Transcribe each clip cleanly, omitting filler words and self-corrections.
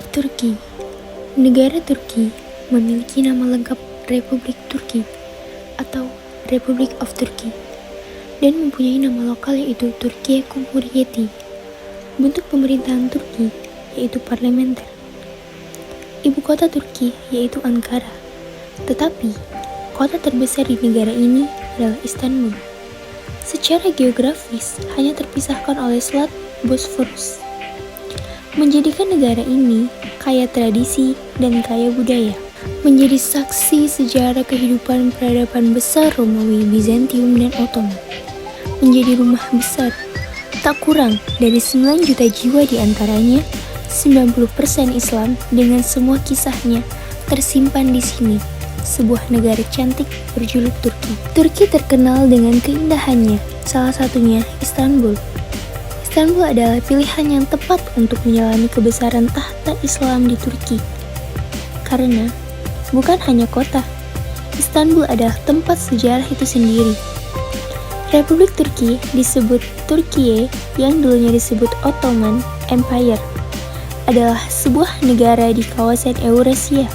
Turki. Negara Turki memiliki nama lengkap Republik Turki atau Republic of Turkey dan mempunyai nama lokal yaitu Türkiye Cumhuriyeti. Bentuk pemerintahan Turki yaitu parlementer. Ibu kota Turki yaitu Ankara. Tetapi kota terbesar di negara ini adalah Istanbul. Secara geografis hanya terpisahkan oleh Selat Bosphorus, menjadikan negara ini kaya tradisi dan kaya budaya, menjadi saksi sejarah kehidupan peradaban besar Romawi, Bizantium, dan Ottoman, menjadi rumah besar tak kurang dari 9 juta jiwa, di antaranya 90% Islam, dengan semua kisahnya tersimpan di sini. Sebuah negara cantik berjuluk Turki. Turki terkenal dengan keindahannya, salah satunya Istanbul. Istanbul adalah pilihan yang tepat untuk menyelami kebesaran tahta Islam di Turki. Karena bukan hanya kota, Istanbul adalah tempat sejarah itu sendiri. Republik Turki disebut Türkiye, yang dulunya disebut Ottoman Empire, adalah sebuah negara di kawasan Eurasia.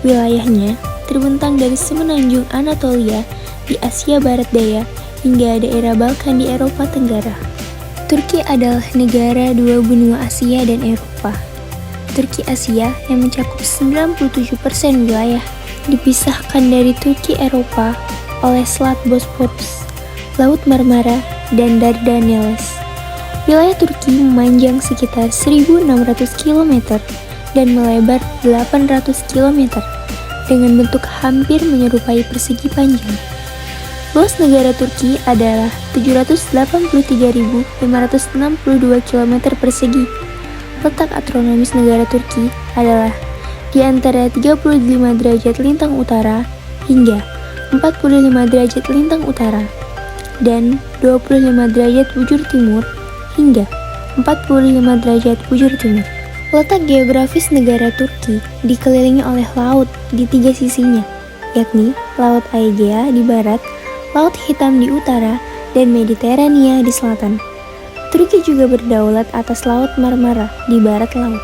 Wilayahnya terbentang dari semenanjung Anatolia di Asia Barat Daya hingga daerah Balkan di Eropa Tenggara. Turki adalah negara dua benua Asia dan Eropa. Turki Asia yang mencakup 97% wilayah dipisahkan dari Turki Eropa oleh Selat Bosporus, Laut Marmara, dan Dardanelles. Wilayah Turki memanjang sekitar 1.600 km dan melebar 800 km dengan bentuk hampir menyerupai persegi panjang. Luas negara Turki adalah 783.562 km persegi. Letak astronomis negara Turki adalah di antara 35 derajat lintang utara hingga 45 derajat lintang utara dan 25 derajat bujur timur hingga 45 derajat bujur timur. Letak geografis negara Turki dikelilingi oleh laut di 3 sisinya, yakni Laut Aegea di barat, Laut Hitam di utara, dan Mediterania di selatan. Turki juga berdaulat atas Laut Marmara di barat laut.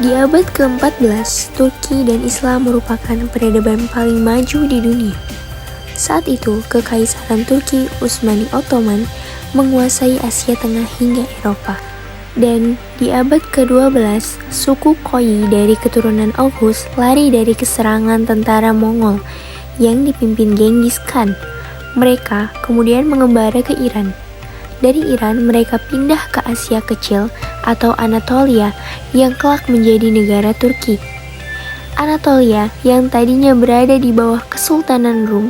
Di abad ke-14, Turki dan Islam merupakan peradaban paling maju di dunia. Saat itu, Kekaisaran Turki Utsmani Ottoman menguasai Asia Tengah hingga Eropa. Dan di abad ke-12, suku Koi dari keturunan Oghuz lari dari keserangan tentara Mongol yang dipimpin Genghis Khan. Mereka kemudian mengembara ke Iran. Dari Iran, mereka pindah ke Asia Kecil atau Anatolia yang kelak menjadi negara Turki. Anatolia yang tadinya berada di bawah Kesultanan Rum,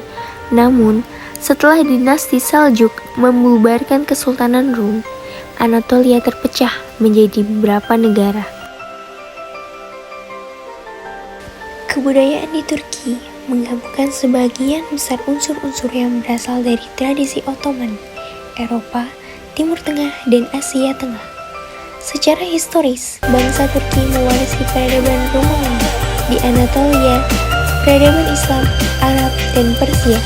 namun setelah dinasti Seljuk membubarkan Kesultanan Rum, Anatolia terpecah menjadi beberapa negara. Kebudayaan di Turki menggabungkan sebagian besar unsur-unsur yang berasal dari tradisi Ottoman, Eropa, Timur Tengah, dan Asia Tengah. Secara historis, bangsa Turki mewarisi peradaban Romawi di Anatolia, peradaban Islam, Arab, dan Persia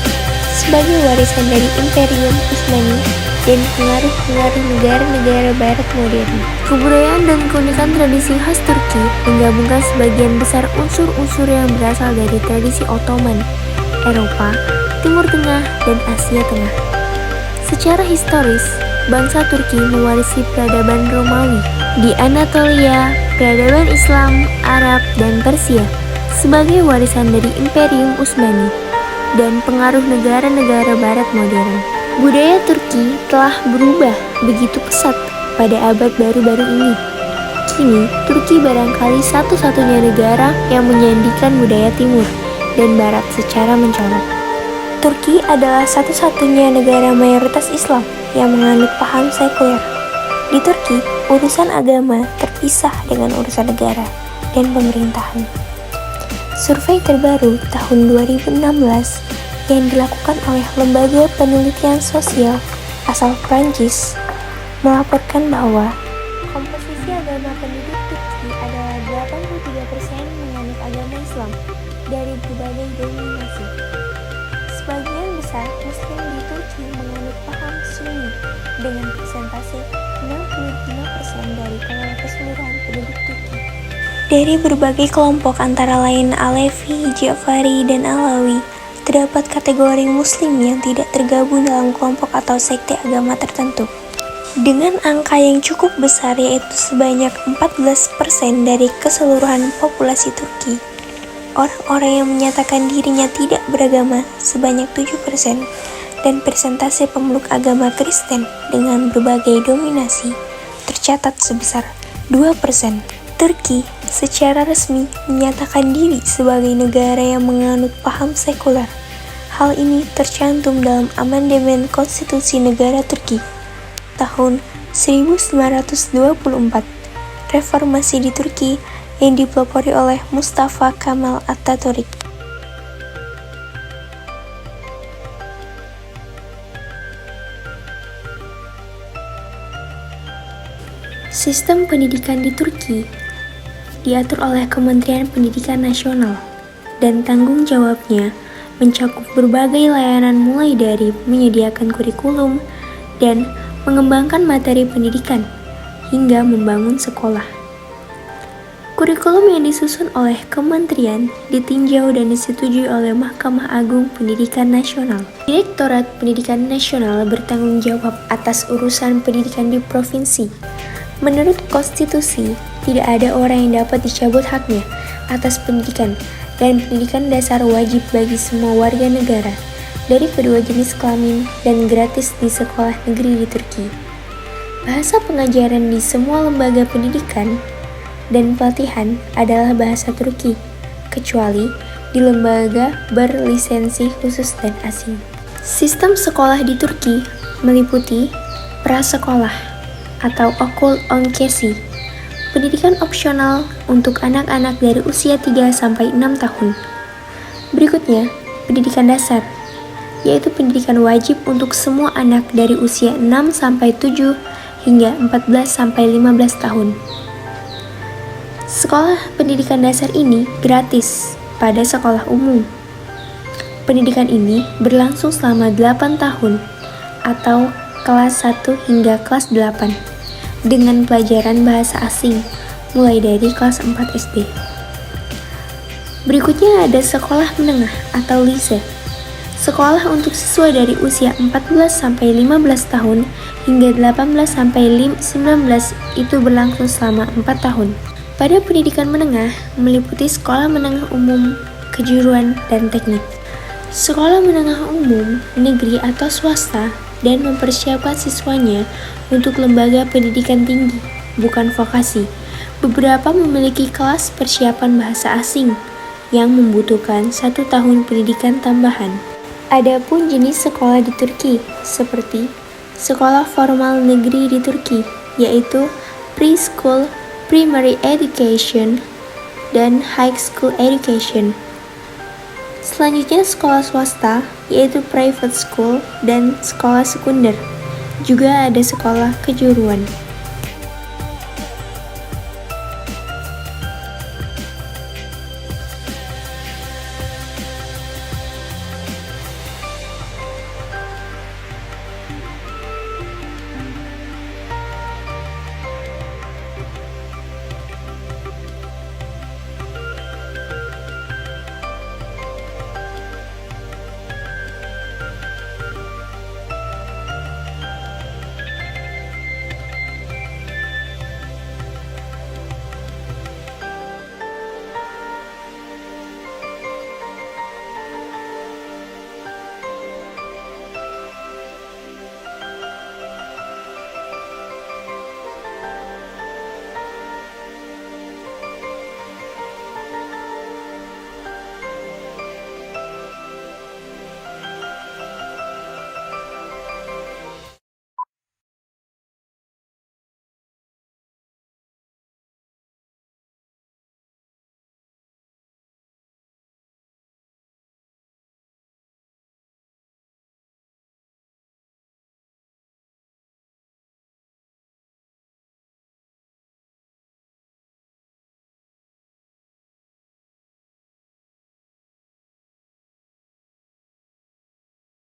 sebagai warisan dari Imperium Utsmani dan pengaruh-pengaruh negara-negara barat modern. Kebudayaan dan keunikan tradisi khas Turki menggabungkan sebagian besar unsur-unsur yang berasal dari tradisi Ottoman, Eropa, Timur Tengah, dan Asia Tengah. Secara historis, bangsa Turki mewarisi peradaban Romawi di Anatolia, peradaban Islam, Arab, dan Persia sebagai warisan dari Imperium Utsmani dan pengaruh negara-negara barat modern. Budaya Turki telah berubah begitu pesat pada abad baru-baru ini. Kini, Turki barangkali satu-satunya negara yang menyandikan budaya timur dan barat secara mencolok. Turki adalah satu-satunya negara mayoritas Islam yang menganut paham sekuler. Di Turki, urusan agama terpisah dengan urusan negara dan pemerintahan. Survei terbaru tahun 2016 yang dilakukan oleh Lembaga Penelitian Sosial asal Prancis melaporkan bahwa komposisi agama penduduk Turki adalah 83% menganut agama Islam dari berbagai denominasi. Sebagian besar Muslim di Turki menganut paham Sunni dengan persentase 65% dari total keseluruhan penduduk Turki. Dari berbagai kelompok antara lain Alevi, Ja'fari, dan Alawi, terdapat kategori Muslim yang tidak tergabung dalam kelompok atau sekte agama tertentu. Dengan angka yang cukup besar yaitu sebanyak 14% dari keseluruhan populasi Turki, orang-orang yang menyatakan dirinya tidak beragama sebanyak 7%, dan persentase pemeluk agama Kristen dengan berbagai dominasi tercatat sebesar 2%. Turki secara resmi menyatakan diri sebagai negara yang menganut paham sekuler. Hal ini tercantum dalam amandemen Konstitusi Negara Turki tahun 1924, reformasi di Turki yang dipelopori oleh Mustafa Kemal Atatürk. Sistem pendidikan di Turki diatur oleh Kementerian Pendidikan Nasional dan tanggung jawabnya mencakup berbagai layanan mulai dari menyediakan kurikulum dan mengembangkan materi pendidikan hingga membangun sekolah. Kurikulum yang disusun oleh kementerian ditinjau dan disetujui oleh Mahkamah Agung Pendidikan Nasional. Direktorat Pendidikan Nasional bertanggung jawab atas urusan pendidikan di provinsi. Menurut konstitusi, tidak ada orang yang dapat dicabut haknya atas pendidikan, dan pendidikan dasar wajib bagi semua warga negara dari kedua jenis kelamin dan gratis di sekolah negeri di Turki. Bahasa pengajaran di semua lembaga pendidikan dan pelatihan adalah bahasa Turki, kecuali di lembaga berlisensi khusus dan asing. Sistem sekolah di Turki meliputi prasekolah atau okul onkesi, pendidikan opsional untuk anak-anak dari usia 3-6 tahun. Berikutnya, pendidikan dasar, yaitu pendidikan wajib untuk semua anak dari usia 6-7 hingga 14-15 tahun. Sekolah pendidikan dasar ini gratis pada sekolah umum. Pendidikan ini berlangsung selama 8 tahun atau kelas 1 hingga kelas 8 dengan pelajaran bahasa asing mulai dari kelas 4 SD. Berikutnya ada sekolah menengah atau lise. Sekolah untuk siswa dari usia 14-15 tahun hingga 18-19 itu berlangsung selama 4 tahun. Pada pendidikan menengah meliputi sekolah menengah umum, kejuruan, dan teknik. Sekolah menengah umum, negeri atau swasta, dan mempersiapkan siswanya untuk lembaga pendidikan tinggi, bukan vokasi. Beberapa memiliki kelas persiapan bahasa asing yang membutuhkan 1 tahun pendidikan tambahan. Adapun jenis sekolah di Turki, seperti sekolah formal negeri di Turki, yaitu preschool, primary education, dan high school education. Selanjutnya sekolah swasta, yaitu private school dan sekolah sekunder. Juga ada sekolah kejuruan.